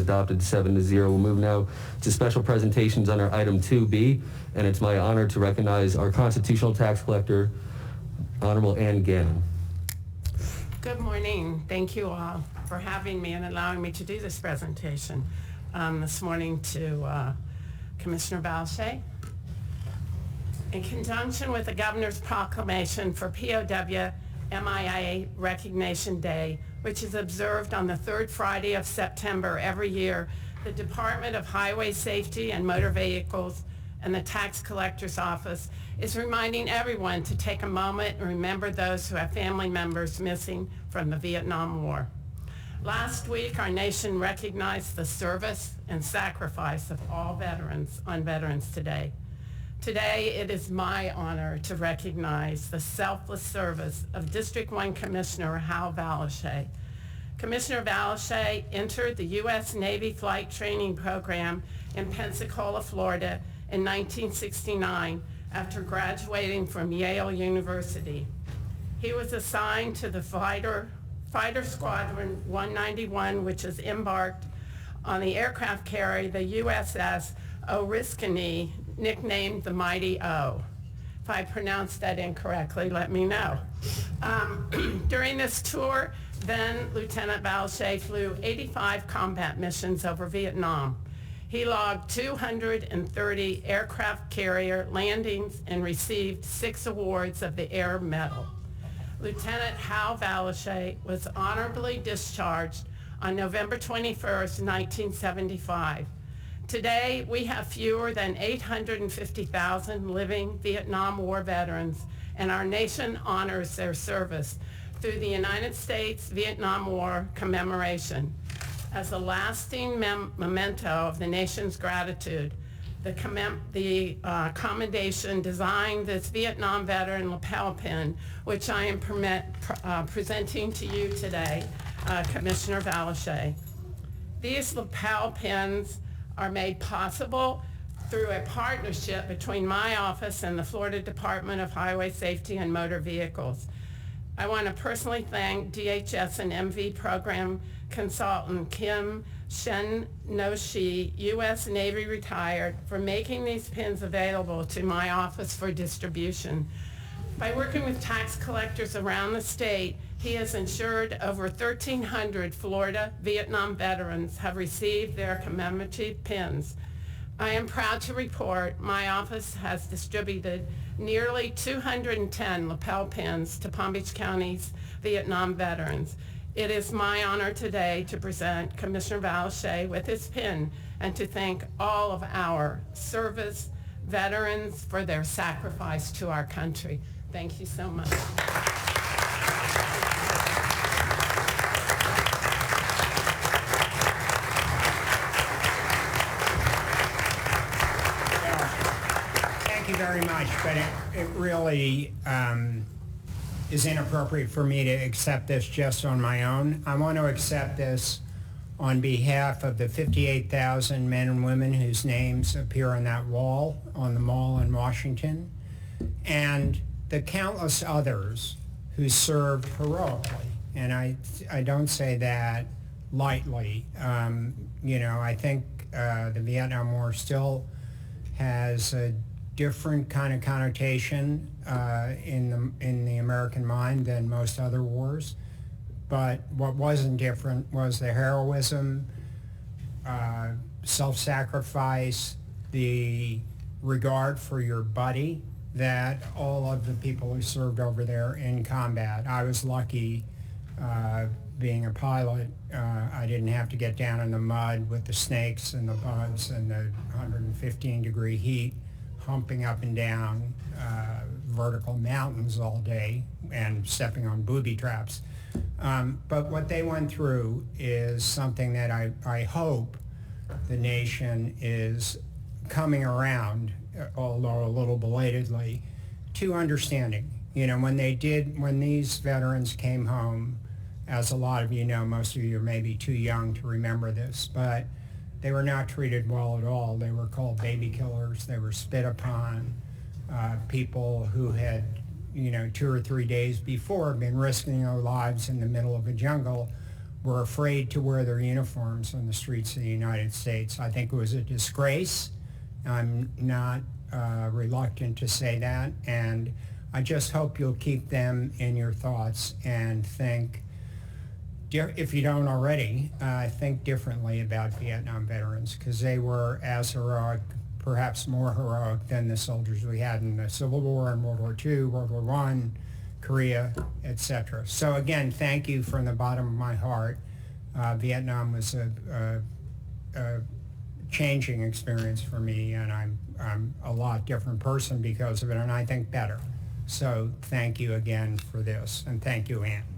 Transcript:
adopted 7-0. We'll move now to special presentations under item 2B, and it's my honor to recognize our constitutional tax collector, Honorable Anne Gannon. Good morning. Thank you all for having me and allowing me to do this presentation this morning to Commissioner Valeche. In conjunction with the Governor's proclamation for POW MIA Recognition Day, which is observed on the third Friday of September every year, the Department of Highway Safety and Motor Vehicles and the Tax Collector's Office is reminding everyone to take a moment and remember those who have family members missing from the Vietnam War. Last week, our nation recognized the service and sacrifice of all veterans on Veterans Day. Today, it is my honor to recognize the selfless service of District 1 Commissioner Hal Valeche. Commissioner Valeche entered the U.S. Navy Flight Training Program in Pensacola, Florida in 1969 after graduating from Yale University. He was assigned to the Fighter Squadron 191, which is embarked on the aircraft carrier, the USS Oriskany, nicknamed the Mighty O. If I pronounced that incorrectly, let me know. During this tour, then Lieutenant Valeche flew 85 combat missions over Vietnam. He logged 230 aircraft carrier landings and received 6 awards of the Air Medal. Lieutenant Hal Valeche was honorably discharged on November 21st, 1975. Today, we have fewer than 850,000 living Vietnam War veterans, and our nation honors their service through the United States Vietnam War Commemoration. As a lasting memento of the nation's gratitude, the commendation designed this Vietnam veteran lapel pin, which I am presenting to you today, Commissioner Valeche. These lapel pins are made possible through a partnership between my office and the Florida Department of Highway Safety and Motor Vehicles. I want to personally thank DHS and MV program consultant Kim Shen No-Shi, U.S. Navy retired, for making these pins available to my office for distribution. By working with tax collectors around the state, he has ensured over 1,300 Florida Vietnam veterans have received their commemorative pins. I am proud to report my office has distributed nearly 210 lapel pins to Palm Beach County's Vietnam veterans. It is my honor today to present Commissioner Valeche with his pin and to thank all of our service veterans for their sacrifice to our country. Thank you so much. Thank you very much, but it really is inappropriate for me to accept this just on my own. I want to accept this on behalf of the 58,000 men and women whose names appear on that wall on the mall in Washington, and the countless others who served heroically. And I don't say that lightly. I think the Vietnam War still has a different kind of connotation in the American mind than most other wars. But what wasn't different was the heroism, self-sacrifice, the regard for your buddy that all of the people who served over there in combat. I was lucky being a pilot. I didn't have to get down in the mud with the snakes and the bugs and the 115-degree heat, humping up and down vertical mountains all day and stepping on booby traps. But what they went through is something that I hope the nation is coming around, although a little belatedly, to understanding. When these veterans came home, as a lot of you know, most of you are maybe too young to remember this, but they were not treated well at all. They were called baby killers. They were spit upon. People who had, 2 or 3 days before been risking their lives in the middle of a jungle were afraid to wear their uniforms on the streets of the United States. I think it was a disgrace. I'm not reluctant to say that, and I just hope you'll keep them in your thoughts and think, if you don't already, think differently about Vietnam veterans, because they were as heroic, perhaps more heroic than the soldiers we had in the Civil War and World War II, World War I, Korea, etc. So again, thank you from the bottom of my heart. Vietnam was a changing experience for me, and I'm a lot different person because of it, and I think better. So thank you again for this, and thank you, Anne.